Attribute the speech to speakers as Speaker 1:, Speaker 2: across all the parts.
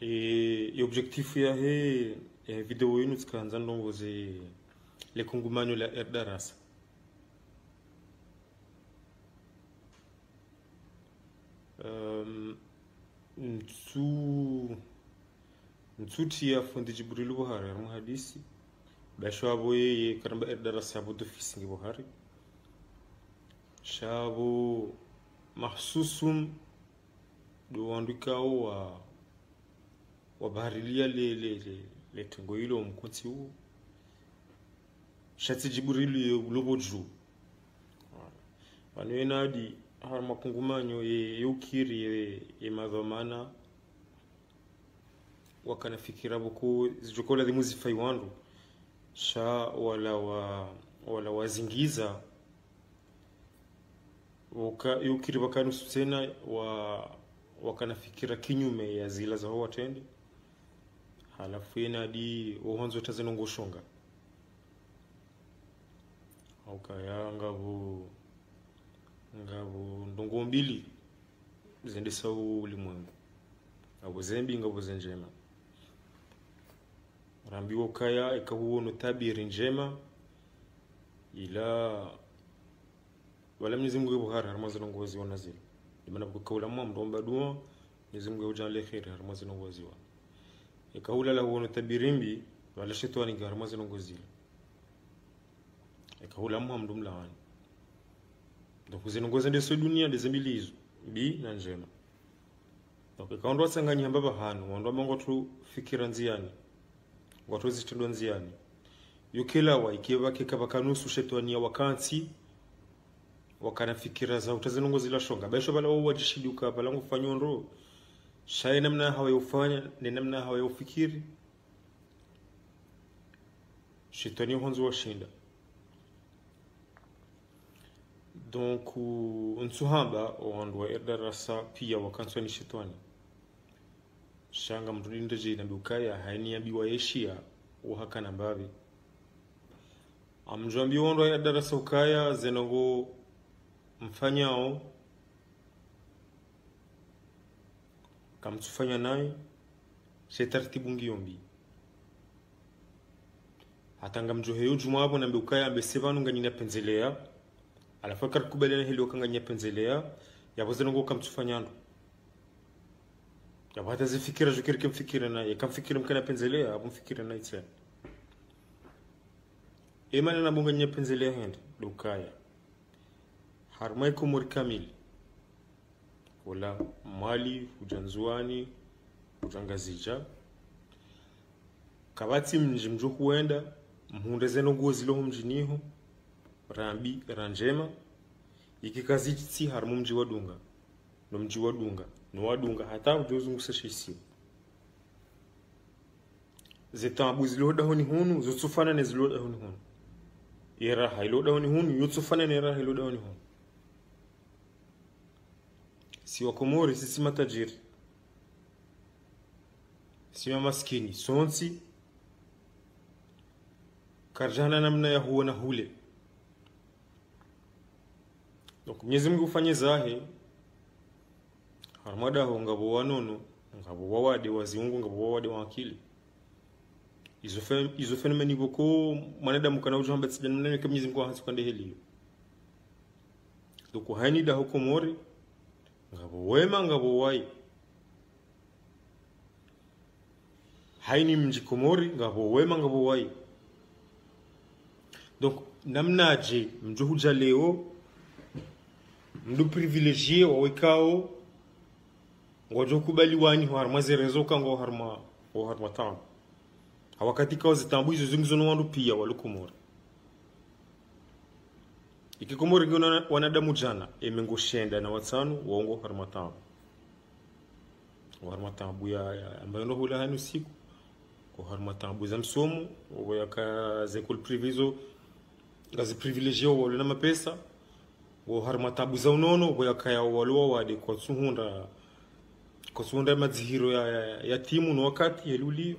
Speaker 1: Et objectif ya he video yinu tukaanza ndongoze le kongumanyo la darasa. Ntuti ya fundi Jibril Buhari mu hadisi basho abo ye karamba darasa abo dofisi ngi Buhari shabo mahsusum do andikao wa baharilia le tengo hilo mkonti huu shati Jibril uloboju wanena di har makungumanyo yukiri ye madhamana wakana fikira buku zijokola dhimuzi faiwandu sha wala wazingiza yukiri wakanu tena wakana fikira kinyume ya zila za huwa tendi halafu yena di uhonzo tazenongo shonga ya ngabu ndongo mbili zendesa ulimwengu ngabo zembi ngabo zenjema rambiwo kaya ikahuono tabiri njema ila wala Mwenyezi Mungu Buhari haramazo ngozi wanazili dimana bukaula mdomba dua Mwenyezi Mungu ujale khair haramazo ngozi wa ikaula la huono tabirimbi wala shetani haramazo ngozi ikaula mdomla wani donc zinongoza ndeso dunia ndezembili hizo bi na njema donc kaondo sanganya mbaba hanu wando mongo tu fikira nziani watu zitendo nziani yukela wa ikiwa kikabanusu shetani ya wakansi wakana fikira za utazinongozi la shonga baisho bala wajishiduka bala ngufanyondro shaye namna hawa yufanya ni namna hawa yufikiri shetani honzo washinda. Donc unsuhamba wandwa darasa pia wakanswa ni shetani shanga mtulinde je na bukaya haini ambiwa yeshia uhakana mbavi amjambi wandwa darasa ukaya zenongo mfanyao kamtufanya naye shetartibu ngiyombi hatanga mjoheyo jumabo na bukaya ambesevanu nganyina penzelea alafu kubaliana hili wakanganya penzelea yaboze ngo kamtufanyando yabata zifikira jukiri kimfikira na yakamfikira mkana penzelea abumfikira na itse emana na bunganya penzelea hende dukaya harmai kumur kamil wala mali ujanzuani ujangazija kabati mjimjo huenda mhundeze no gozi lo mjiniho rambi ranjema ikikazitsi harmu mji wadunga no mji wadunga no wadunga hata ujozungusha shisi zetabu ziloda honi hunu zotsufana ne ziloda honi hunu era hailoda honi hunu yotsufana ne era hailoda honi hunu si wakomori sisi matajiri si maskini sonsi karjana namna ya huwa na hule. Donc Mwenyezi Mungu ufanye zahe harmada ho ngabo wanono ngabo wawade waziungu ngabo wawade wa akili izo fenomeni boko manadamu kana ujamba tsijana nene kwa Mwenyezi Mungu hasi kwande heli donc hani da hukomori ngabo wema ngabo wai haini mji komori ngabo wema ngabo wai donc namnaje mjuhuja leo mdu privilegié wawekao ngojo kubali wani harma zerezo kango harma tam hawakati kao zitambu hizo zingizo wandu pia walukomori ikikomori ngona wanadamu jana emengoshenda na watsanu waongo harma tam ya ambayo ndo hula hanu siku ko harma tam za msomo waka zekol privizo gazi privilegié wala mapesa wo harma tabu za unono bo yakaya walwa wade kwa tsuhunda mazihiro ya timu no wakati heluli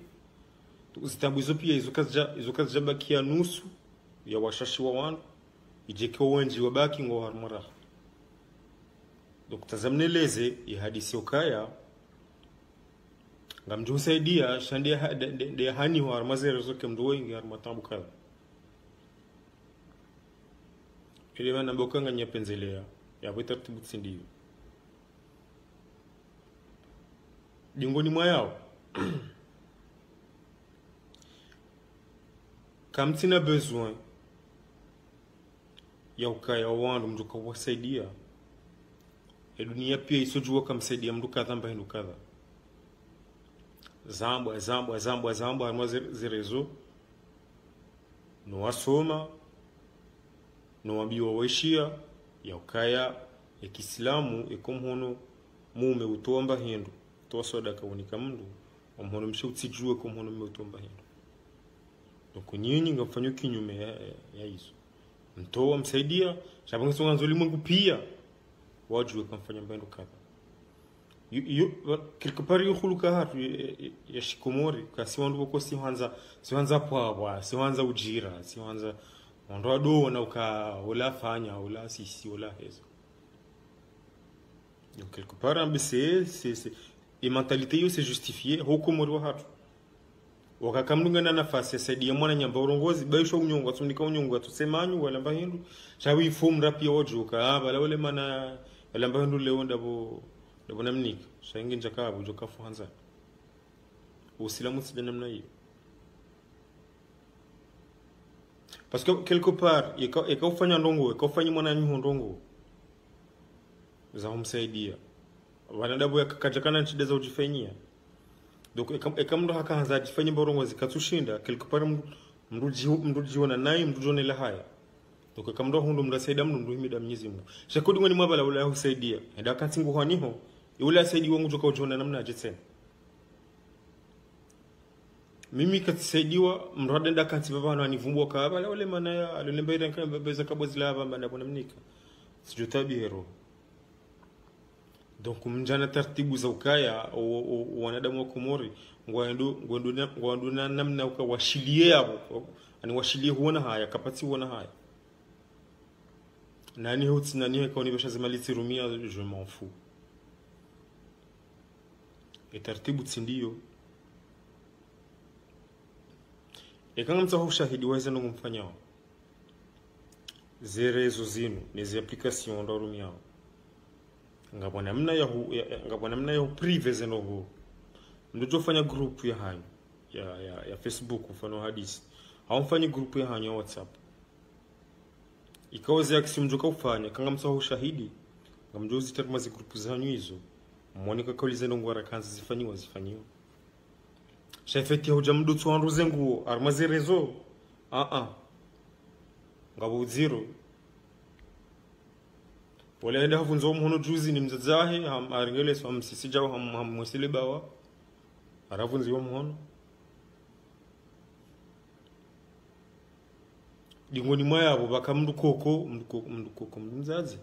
Speaker 1: zitabu hizo pia hizo kazi bakia nusu ya washashi wa wandu ijeke wenji wabaki ngo harmara donc tazamneleze ya hadisi ukaya ngamjo usaidia shandia de hani wa armazere zoke mdu wengi armatambu kadha ile wana bokanga nyapenzelea ya taratibu tsindiyo jingoni mwa yao kam tina besoin ya ukaya wandu mdu kawasaidia dunia pia isojua kamsaidia mdu kadha mba hindu kadha zambwa harma zirezo no wasoma no wambiwa waishia ya ukaya ya Kiislamu ekomhono mume utomba hindu to soda kaunika mndu omhono mshe utsijue komhono mume utomba hindu doko nyinyi ngafanywa kinyume ya hizo mtoa msaidia sababu songa nzolimungu pia wajue kamfanya mbendo kadha quelque part yukhuluka hatu ya shikomori kasi wandu boko siwanza pwa siwanza ujira siwanza ndo ado na uka wala fanya wala sisi wala hizo donc quelque part c'est et mentalité yo c'est justifié hukumori wa hatu wakakamdunga na nafasi saidia mwana nyamba urongozi baisho unyongo atundika unyongo atusemanyu wala mbahindu chawi fumra pia wojuka bala wale mana wala mbahindu leo ndabo namnika shangi njakabu jokafu hanza usilamu sida namna hiyo parce que quelque part ikaufanya ndongo ikaufanya mwana nyuho ndongo za humsaidia wanadabu yakakajakana nchida za ujifanyia donc ekamndo hakaanza ajifanya borongo zikatushinda quelque part mrujiona naye mrujone la haya donc ekamndo hundo mrasaidia mndu himida Mwenyezi Mungu shakudi ngoni mwabala wala husaidia enda kantingo haniho yule asaidiwa ngujoka ujona namna aje tena mimi katisaidiwa mrada nda kanti baba na nivumbwa ka bala wale mana ya alolemba ira kan beza kabozila hapa mbana bona mnika sijotabi hero donc mjana taratibu za ukaya wanadamu wa Komori ngwandu namna ukawashilie yabo ani washilie huona haya kapati huona haya nani hutsi nani kaoni basha zemalitsi rumia je m'en fous et taratibu tsindiyo ekanga mtsaho ushahidi waweza ndo kumfanyao zerezo zinu nezi application ndo rumiao ngabona mna ya prive zeno ndo fanya group ya hanyu ya Facebook mfano hadisi haumfanyi group ya hanyu ya WhatsApp ikawaze action mjoka ufanya kanga mtsaho ushahidi ngamjozi termazi group za hanyu hizo Monika kaulize ngwara kanzi zifanyiwa shafeti hoja mdu twanruze nguo armaze rezo ngabo zero wala enda hafunzo mhono juzi ni mzazahe aringele so msisija hamwesile bawa arafunzi wa mhono dingoni mwaya abo bakamndu koko mzazi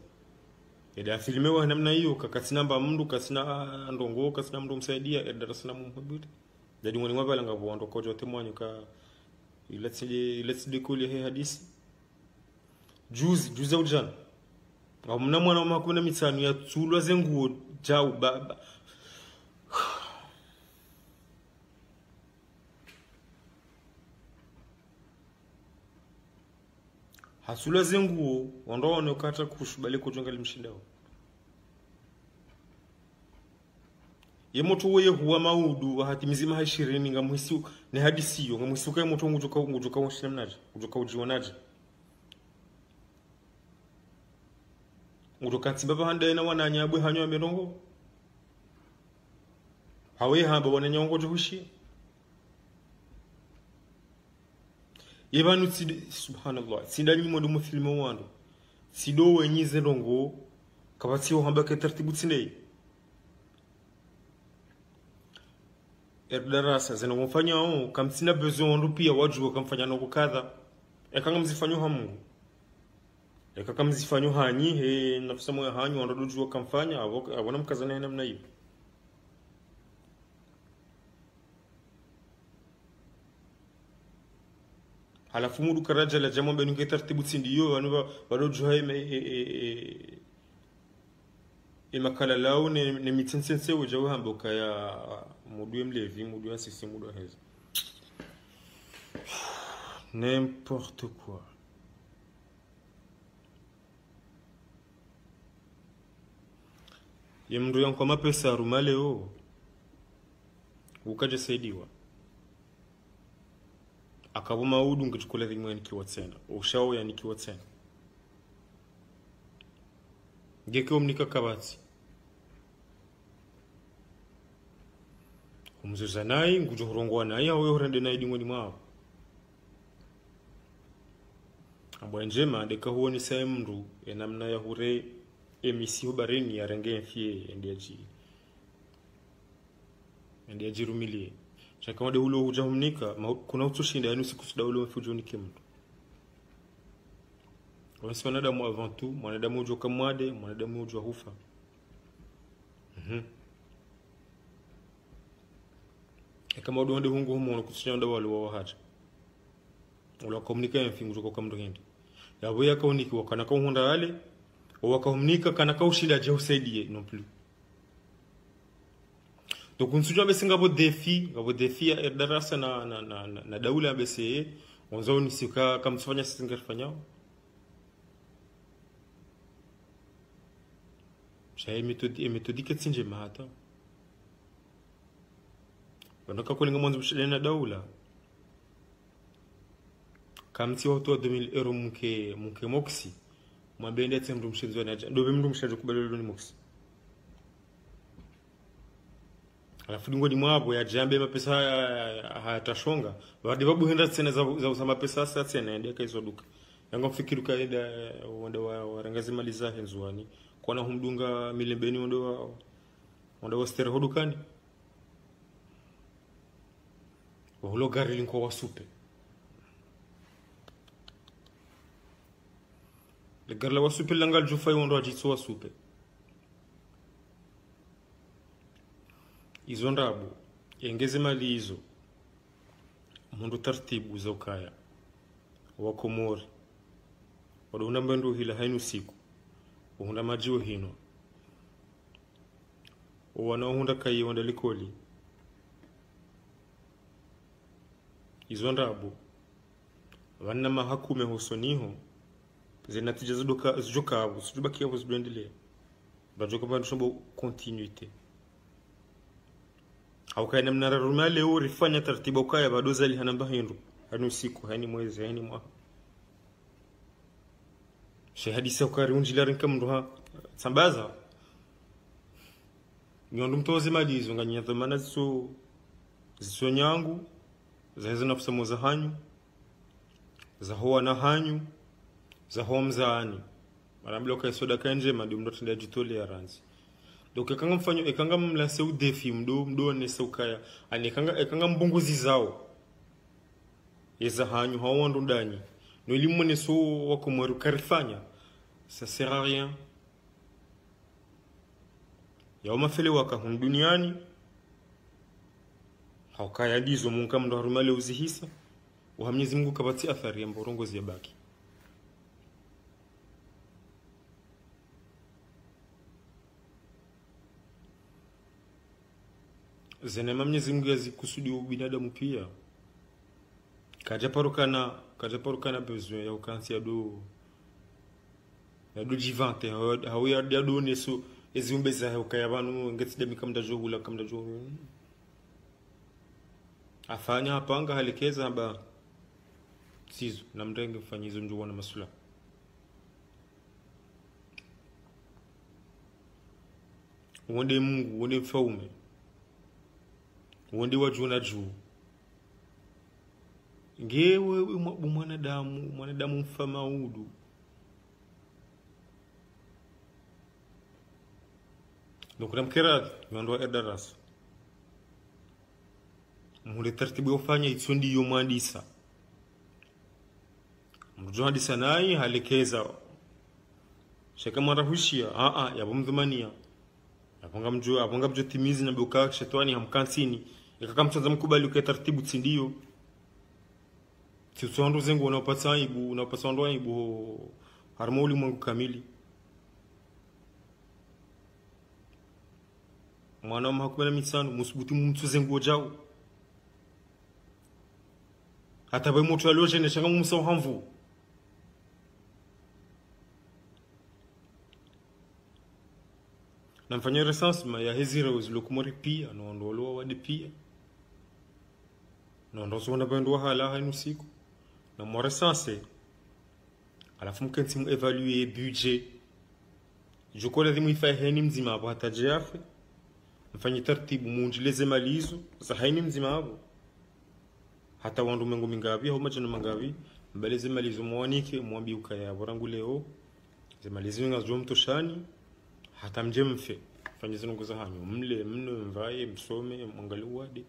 Speaker 1: eda filme wa namna hiyo kakasina mba mndu kasina ndongo kasina mndu msaidia edarasana mumhubiri jadi ngoni mwabala ngabo ndo kojo temwanyo ka let's dekoli he hadisi juzi ujana ngamna mwana wa makuna mitsanu ya tsulwa zenguo jau baba hasula zenguo wandoone ukata kushubali kujongali mshindao yemoto weye huwa maudu hati mizima 20 ngamuhisi ni hadisiyo ngamuhisuka yemoto ngujoka washinaje ngujoka ujiwanaje ngujoka tibaba handa ina wananyabwe hanyo amerongo hawe hamba wananyongo juhushi yebanu subhanallah sindanyi modu mu filmu wandu sido wenyize ndongo kabatiyo hamba ke tartibu tsinei darasa zeno mfanya kamsina besoin ndo pia wajua kamfanya noko kadha ekanga mzifanyo hamu ekaka mzifanyo hanyi he nafsa moyo hanyu ndo dujua kamfanya abona mkazana namna hiyo halafu mudu karaja la jamaa benu taratibu tsindiyo wanu bado juhaye makala lao ne mitsensense ujawa hamboka ya mudu mlevi mudu asisi mudu heza n'importe quoi. Ye mndu yangu kwa mapesa aruma leo ukaje saidiwa akabuma udu ngichukula rimwe nikiwa tena ushao ya nikiwa tena ngeke omnika kabati umzuza nayi ngujo horongwa nayi awe horende nayi dingoni mwao abwa njema deka huoni sai mndu enamna ya hure emisi bareni ya renge mfie ndiaji rumilie chaka wade hulo hujahumnika kuna utushinda yani usikusuda ulo mfujunike mtu wansi wanadamu avant tout mwanadamu ujua kamwade mwanadamu ujua hufa kama wadu wande hungu humo kutushanya wada wali wawahaja ula komunika ya mfingu joko kamdo hindi ya wea kauniki wakana kauhunda wale wakahumnika kana kaushida je usaidie non plus. Donc unsujua besi ngabo defi ya darasa na daula besi onzo ni sika kama tufanya sisi ngafanyao shay metodike tsinje mahata wanaka kulinga mwanzo mshile na daula kamti watu wa 2000 euro mke moksi mwabende tsemdu mshinzo na ndo mndu mshaje kubalelo ni moksi alafu dingo ni mwabo ya jambe mapesa hayatashonga wadi babu henda tena za usama pesa sasa tena ndio kaizo duka yango mfikiru kaida wanda warangazi mali za henzwani kwana humdunga milembeni wanda wa stera hodukani wahulo gari linko wasupe le gari la wasupe langal jufai wanda ajitso wasupe izo ndabu yengeze mali hizo mundu tartibu za ukaya wakomori waduna mbandu hila hainu siku uhunda majiwo hino wanaohunda kai wanda likoli izo ndabu wana mahakume husoniho zinatija zijukabu sijubaki yabo ziduendelea bajoka bandu shombo continuité au kaina mnara rumale urifanya taratibu ukaya bado zali hanamba hindu hanu siku hani mwezi hani mwa shahadi sa ukari unjilari nkamndu ha sambaza nyondu mtoze malizo nganya dhamana ziso nyangu za hizo nafsa moza hanyu za hoa na hanyu za hoa mzaani marambilo kai soda kanje madi mdoto ndia jitole ya ranzi donc ekanga mfanyo ekanga mlase u defi mdo ne saukaya ani ekanga mbunguzi zao yeza hanyu hawondo ndani no elimu ne so wakomweru karifanya ça sert à rien ya umafele waka hun duniani haukaya dizo munka mdo harumale uzihisa uhamnyezi Mungu kabati athari ya mborongozi ya baki zenema Mwenyezi Mungu yazikusudi binadamu pia kaja parukana besoin ya ukansi ya do jivante hao ya do neso ezumbe za ukaya banu ngeti demi kamda johula kamda jo afanya hapanga halekeza ba sizo na mrenge mfanyizo njuwa na masula wonde Mungu wonde mfaume wonde wajuna juu ngewe mwanadamu mfama udu nukuna mkera yondwa edaras mwule tartibu yofanya itsondi yo mwandisa mjondisa nayi halekeza shaka marahushia yabumdhumania aponga mjo timizi na buka shetani hamkansini ikakamtsanza mkubali uke taratibu tsindiyo tsondo zengo unapatsa ibu harmoni mwangu kamili mwana mahakuma mitsano musbuti mumtsuze nguo jao hata bai moto aloje ne shanga mumsa hamvu na mfanya recensement ya hezira uzilokumori pia na ondolo wadi pia na ndo sona bendo hala hainu siku na mo recense alafu mkensi mu evaluer budget jukola dhimu ifa heni mzima hapo hata jafe mfanye taratibu muunjileze malizo za haini mzima hapo hata wandu mengo mingavi au majana mangavi mbeleze malizo mwanike mwambi ukaya warangu leo ze malizo ngazo mtoshani hata mje mfe fanye zino ngoza hanyo mle mno mvaye msome mwangalie wadi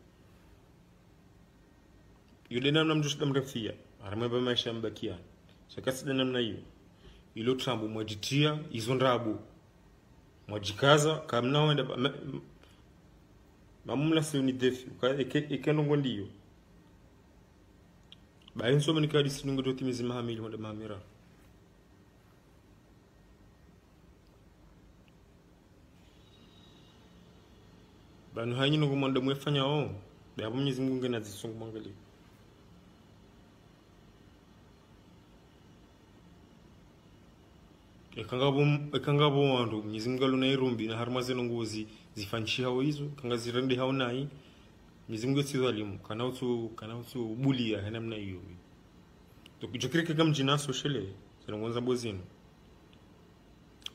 Speaker 1: yule namna mjusha mrefia aramweba maisha mbakia sakasi namna hiyo ilo trambu mwajitia izo ndabu mwajikaza kamna wenda mamumla siuni defi ikendo ngondiyo bayin so mani kadi sinungo doti mizima hamili wanda mahamira banu hanyi nungo mwanda mwefanya o bayabu mnyezi mungu ngena zisungu mwangali ekangabo wandu mnyezi mungu aluna irumbi na harmaze nungozi zifanchi hao hizo kanga zirende hao nai mnyezi mungu tsizo alimu kana utu bulia hena mna hiyo tukijokire kama mjinaso shele zinongonza bozino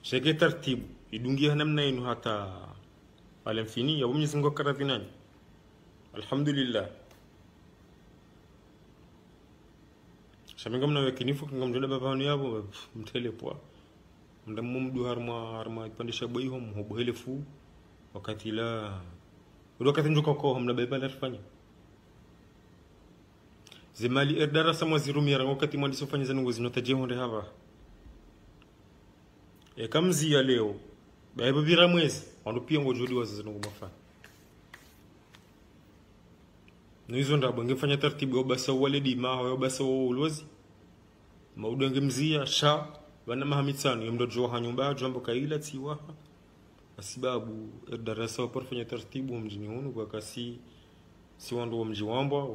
Speaker 1: shege tartibu idungia hena mna inu hata alamfini ya mnyezi mungu akaradhinani alhamdulillah shaminga mna wekinifu kanga mjona babanu yabo mtelepwa ndamu mdu harma ipandisha boy hom hobo helefu wakati la wakati njoka ko hom na beba la tufanya zemali erdara samwa zirumira wakati mwandi sofanya zangu zinotaje honde hava kamzi ya leo baba bira mwezi wandu pia ngojodi wazangu mafa nizo ndabo ngefanya taratibu obasa waledi ma obasa ulozi maudange mzia sha bana mahamitsano yomdojo hanyumba jambo kaila tiwa sababu darasa wa porfanya taratibu mjini hunu kwa kasi si wandu wa mji wambwa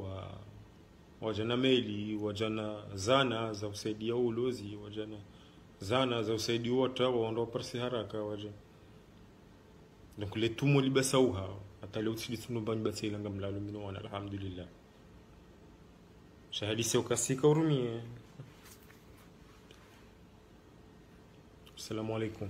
Speaker 1: wajana meli wajana zana za usaidia ulozi wajana zana za usaidia wata waondoa parsi haraka wajana donc le tumo libasauha hata leo tsilitu bani batselanga mlalo mino wana alhamdulillah shahadi sio kasika urumie. Assalamu alaikum.